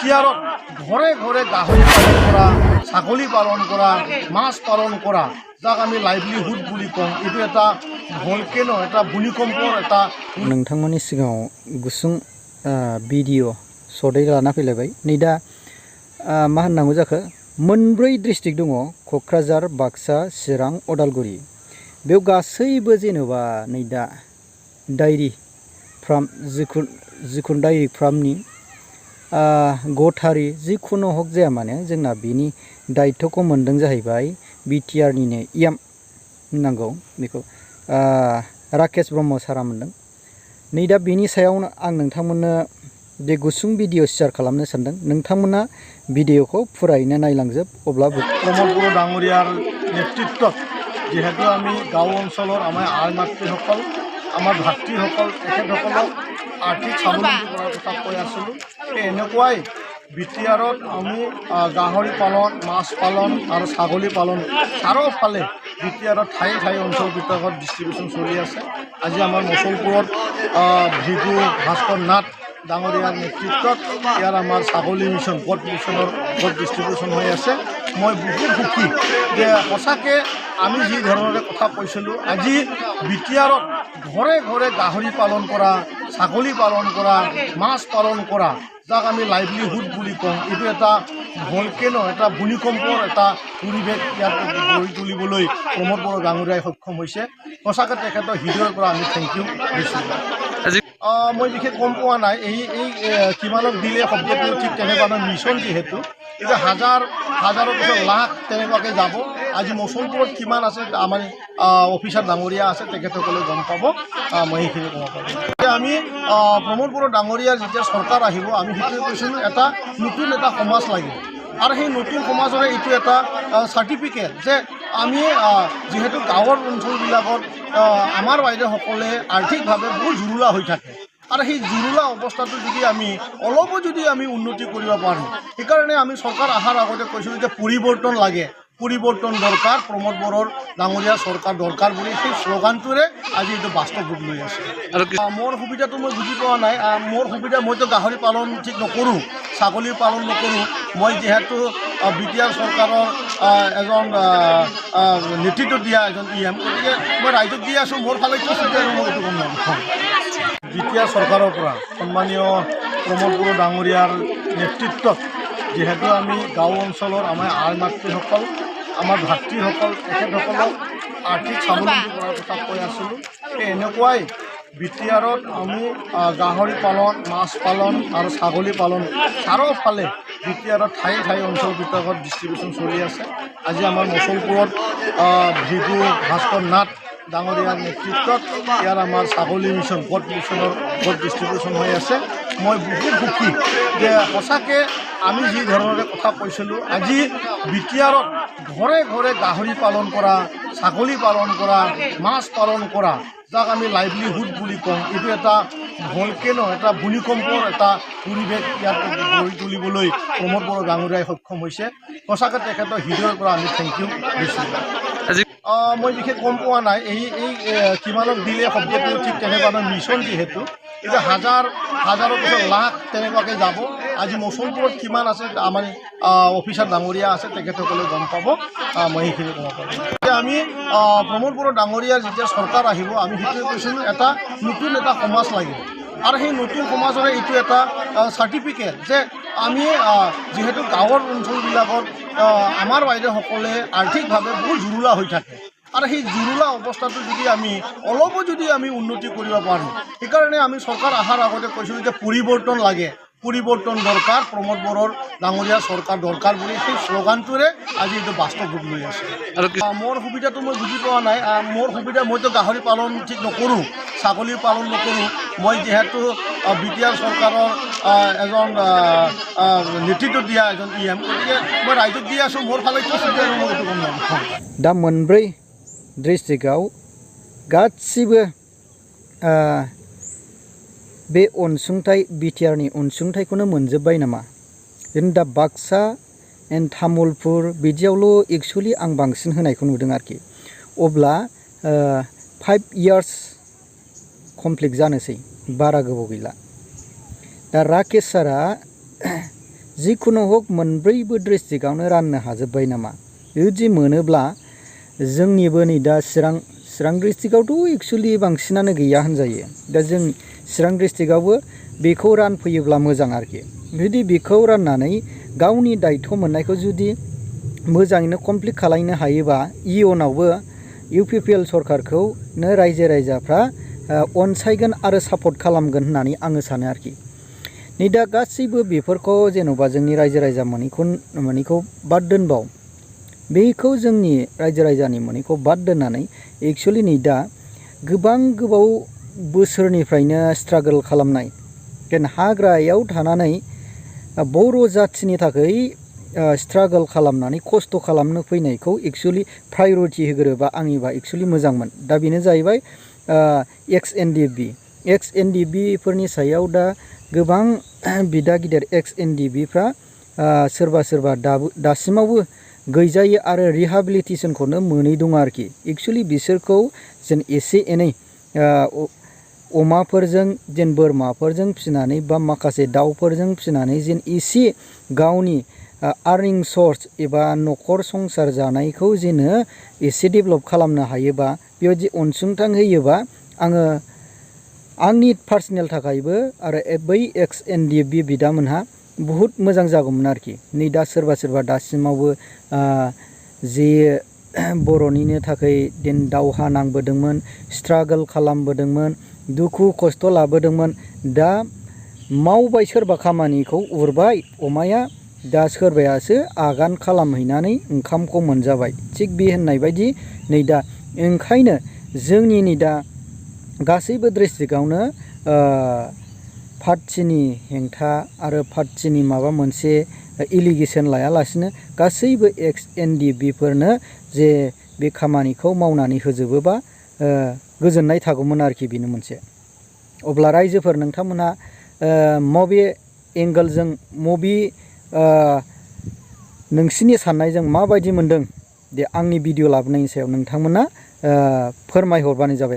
বিটিআৰত ঘৰে ঘৰে গাহৰি পালন কৰা, ছাগলী পালন কৰা, মাছ পালন কৰা, যাক আমি লাইভলিহুড বুলি কওঁ। এইটো এটা ভলকেনো, এটা ভূমিকম্পৰ এটা नोंथांमोननि सिगाङाव गुसुं भिडिअ सदै लाना फैलायबाय। नै दा मा होननांगौ जाखो, मोनब्रै डिस्ट्रिक्ट दङ, क'क्राझार, बाक्सा, चिरां, उदालगुरि। बेयाव गासैबो जेनेबा नै दा डायरि फार्म, जिखुनु डायरि फार्मनि गथारि जिखुनु हक जाया मानो जोंना बेनि दायित्वखौ मोनदों जाहैबाय बिटिआरनिनो इएम होननांगौ बेखौ राकेश ब्रह्म सारा मोनदों। नै दा बेनि सायावनो आं नोंथांमोननो बे गुसुं भिडिअ शेयार खालामनो सानदों। नोंथांमोना भिडिअखौ फुरायैनो नायलांजोब। अब्ला प्रमोद बर' डाঙৰীয়াৰ নেতৃত্বত যিহেতু আমি গাঁও অঞ্চলৰ আমাৰ আই মাতৃসকল, আমাৰ ভাতৃসকল, তেখেতসকলক আৰ্থিক স্বাৱলম্বী কৰাৰ কথা কৈ আছিলোঁ। এনেকুৱাই বিটিআৰত আমি গাহৰি পালন, মাছ পালন আৰু ছাগলী পালন চাৰিওফালে বিটিআৰত ঠাই ঠাই অঞ্চলবিলাকত ডিষ্ট্ৰিবিউশ্যন চলি আছে। আজি আমাৰ মচলপুৰত ভিগু ভাস্কৰ নাথ ডাঙৰীয়াৰ নেতৃত্বত ইয়াৰ আমাৰ ছাগলী মিছন, গড মিছনৰ গড ডিষ্ট্ৰিবিউশ্যন হৈ আছে। মই বহুত সুখী যে সঁচাকৈ আমি যি ধৰণৰে কথা কৈছিলোঁ, আজি বিটিআৰত ঘৰে ঘৰে গাহৰি পালন কৰা, ছাগলী পালন কৰা, মাছ পালন কৰা, যাক আমি লাইভলিহুড বুলি কওঁ। এইটো এটা ভলকেনো, এটা ভূমিকম্পৰ এটা পৰিৱেশ ইয়াত গঢ়ি তুলিবলৈ প্ৰমোদ বড়ো ডাঙৰীয়াই সক্ষম হৈছে। সঁচাকৈ তেখেতৰ হৃদয়ৰ পৰা আমি থেংক ইউ দিছোঁ। মই বিশেষ গম পোৱা নাই এই কিমানক দিলে শব্দটো ঠিক তেনেকুৱা মিছন, যিহেতু এতিয়া হাজাৰৰ পিছত লাখ তেনেকুৱাকৈ যাব। আজি মচলপুৰত কিমান আছে আমাৰ অফিচাৰ ডাঙৰীয়া আছে, তেখেতসকলে গম পাব। মই সেইখিনি ক'ব পাৰোঁ। এতিয়া আমি প্ৰমোদ বড়ো ডাঙৰীয়াৰ যেতিয়া চৰকাৰ আহিব, আমি সেইটোৱে কৈছিলোঁ, এটা নতুন এটা সমাজ লাগিব। আৰু সেই নতুন সমাজৰে এইটো এটা চাৰ্টিফিকেট যে আমি যিহেতু গাঁৱৰ অঞ্চলবিলাকত আমাৰ বাইদেউসকলে আৰ্থিকভাৱে বহুত জুৰুলা হৈ থাকে। আৰু সেই জুৰুলা অৱস্থাটো যদি আমি অলপো যদি আমি উন্নতি কৰিব পাৰোঁ, সেইকাৰণে আমি চৰকাৰ অহাৰ আগতে কৈছিলোঁ যে পৰিৱৰ্তন লাগে, পৰিৱৰ্তন দৰকাৰ, প্ৰমোদ বড়োৰ ডাঙৰীয়া চৰকাৰ দৰকাৰ বুলি সেই শ্লোগানটোৰে আজি এইটো বাস্তৱ ৰূপ লৈ আছে। মোৰ সুবিধাটো মই বুজি পোৱা নাই। মোৰ সুবিধা, মইতো গাহৰি পালন ঠিক নকৰোঁ, ছাগলী পালন নকৰোঁ। মই যিহেতু বিটিআৰ চৰকাৰৰ এজন নেতৃত্ব দিয়া এজন ইএম, গতিকে মই ৰাইজক দি আছোঁ। মোৰ ফালে কি সুবিধা মই এইটো গম নাপাওঁ। বিটিআৰ চৰকাৰৰ পৰা সন্মানীয় প্ৰমোদ বড়ো ডাঙৰীয়াৰ নেতৃত্বত যিহেতু আমি গাঁও অঞ্চলৰ আমাৰ আই মাতৃসকল, আমাৰ ভাতৃসকল, তেখেতসকলক আৰ্থিক স্বাৱলম্বী কৰাৰ কথা কৈ আছিলোঁ। এনেকুৱাই বিটিআৰত আমি গাহৰি পালন, মাছ পালন আৰু ছাগলী পালন চাৰিওফালে বিটিআৰত ঠাই ঠাই অঞ্চলবিলাকত ডিষ্ট্ৰিবিউশ্যন চলি আছে। আজি আমাৰ মচলপুৰত ভিগু ভাস্কৰ নাথ ডাঙৰীয়াৰ নেতৃত্বত ইয়াৰ আমাৰ ছাগলী মিছন, গড মিছনৰ গড ডিষ্ট্ৰিবিউশ্যন হৈ আছে। মই বহুত সুখী যে সঁচাকৈ আমি যি ধৰণৰে কথা কৈছিলোঁ, আজি বিটিআৰত ঘৰে ঘৰে গাহৰি পালন কৰা, ছাগলী পালন কৰা, মাছ পালন কৰা, যাক আমি লাইভলিহুড বুলি কওঁ। এইটো এটা ভলকেনো, এটা ভূমিকম্পৰ এটা পৰিৱেশ ইয়াত গঢ়ি তুলিবলৈ প্ৰমোদ বড়ো ডাঙৰীয়াই সক্ষম হৈছে। সঁচাকৈ তেখেতৰ হৃদয়ৰ পৰা আমি থেংক ইউ দিছোঁ। মই বিশেষ গম পোৱা নাই এই কিমানক দিলে শব্দটো ঠিক তেনেকুৱা মিছন, যিহেতু এতিয়া হাজাৰৰ পিছত লাখ তেনেকুৱাকৈ যাব। আজি মচলপুৰত কিমান আছে আমাৰ অফিচাৰ ডাঙৰীয়া আছে, তেখেতসকলে গম পাব। মই সেইখিনি ক'ব পাৰোঁ। এতিয়া আমি প্ৰমোদ বড়ো ডাঙৰীয়াৰ যেতিয়া চৰকাৰ আহিব, আমি সেইটোৱে কৈছিলোঁ, এটা নতুন এটা সমাজ লাগিব। আৰু সেই নতুন সমাজৰে এইটো এটা চাৰ্টিফিকেট যে আমি যিহেতু গাঁৱৰ অঞ্চলবিলাকত আমাৰ বাইদেউসকলে আৰ্থিকভাৱে বহুত জুৰুলা হৈ থাকে। আৰু সেই জুৰুলা অৱস্থাটো যদি আমি অলপো যদি আমি উন্নতি কৰিব পাৰোঁ, সেইকাৰণে আমি চৰকাৰ অহাৰ আগতে কৈছিলোঁ যে পৰিৱৰ্তন লাগে, পৰিৱৰ্তন দৰকাৰ, প্ৰমোদ বড়োৰ ডাঙৰীয়া চৰকাৰ দৰকাৰ বুলি সেই শ্লোগানটোৰে আজি এইটো বাস্তৱ ৰূপ লৈ আছে। মোৰ সুবিধাটো মই বুজি পোৱা নাই। মোৰ সুবিধা, মইতো গাহৰি পালন ঠিক নকৰোঁ, ছাগলী পালন নকৰোঁ। মই যিহেতু বিটিআৰ চৰকাৰৰ এজন নেতৃত্ব দিয়া এজন ইএম, গতিকে মই ৰাইজক দি আছোঁ। মোৰ ফালে কি সুবিধা মই এইটো গম নাপাওঁ। दा मोनब्रै डिस्ट्रिक्टआव गासिबो बे अनसुंथाइ, बिटिआरनि अनसुंथाइखौनो मोनजोब्बाय नामा? जों दा बाक्सा एन्ड तामुलपुर बिदियावल' एक्सुवेलि आं बांसिन होनायखौ नुदों आरोखि। अब्ला 5 years कमप्लिट जानोसै, बारा गोबाव गैला। दा राकेश सारा जिखुनु हक मोनब्रैबो डिस्ट्रिक्टआवनो राननो हाजोब्बाय नामा जुदि मोनोब्ला जोंनिबो नै दा चिरां डिस्ट्रिक्टआवथ' एक्सुवेलि बांसिनानो गैया होनजायो दा जों चिरां डिस्ट्रिक्टआवबो बेखौ रानफैयोब्ला मोजां आरोखि जुदि बेखौ राननानै गावनि दायथ' मोननायखौ जुदि मोजाङैनो कमप्लिट खालामनो हायोबा इयुनावबो UPPL सरकारखौनो रायजो राजाफ्रा अनसायगोन आरो सापर्ट खालामगोन होननानै आङो सानो आरोखि नै दा गासैबो बेफोरखौ जेन'बा जोंनि रायजो राजा मोनैखौ बाद दोनबाव बेखौ जोंनि रायजो राजानि मोनैखौ बाद दोननानै एक्सुवेलि नै दा गोबां गोबाव बोसोरनिफ्रायनो स्ट्रागल खालामनाय जेन हाग्रायाव थानानै बर' जाथिनि थाखाय स्ट्रागल खालामनानै खस्थ' खालामनो फैनायखौ एक्सुवेलि प्रायरिटि होग्रोबा आंनिबा एक्सुवेलि मोजांमोन दा बेनो जाहैबाय एक्स NDB फोरनि सायाव दा गोबां बिदा गिदिर एक्स NDBफ्रा सोरबा दासिमावबो गैजायै आरो रिहाबिलिटेसनखौनो मोनै दङ आरोखि एक्सुवेलि बिसोरखौ जेन एसे एनै अमाफोरजों जेन बोरमाफोरजों फिनानै बा माखासे दाउफोरजों फिनानै जेन एसे गावनि आर्निं सर्स एबा न'खर संसार जानायखौ जेनो एसे डेभेलप खालामनो हायोबा बेबायदि अनसुंथाइ होयोबा आङो आंनि पार्सनेल थाखायबो आरो बै एक्स NDB बिदामोनहा बहुद मोजां जागौमोन आरोखि नै दा सोरबा दासिमावबो जे बर'निनो थाखाय दिन दावहा नांबोदोंमोन स्ट्रागल खालामबोदोंमोन दुखु खस्थ' लाबोदोंमोन दा मावबाय सोरबा खामानिखौ उरबाय अमाया दा सोरबायासो आगान खालामहैनानै ओंखामखौ मोनजाबाय थिग बे होननाय बायदि नै दा ओंखायनो जोंनि नै दा गासैबो डिस्ट्रिक्टआवनो पार्टिनि हेंथा आरो पार्टिनि माबा मोनसे एलिगेसन लायालासिनो गासैबो एक्स NDB फोरनो जे बे खामानिखौ मावनानै होजोबोबा गोजोननाय थागौमोन आरोखि बेनो मोनसे अब्ला रायजोफोर नोंथांमोनहा मबे एंगोलजों मबे नोंसिनि साननायजों माबायदि मोनदों दे आंनि भिडिअ लाबोनायनि सायाव नोंथांमोना फोरमायहरबानो जाबाय।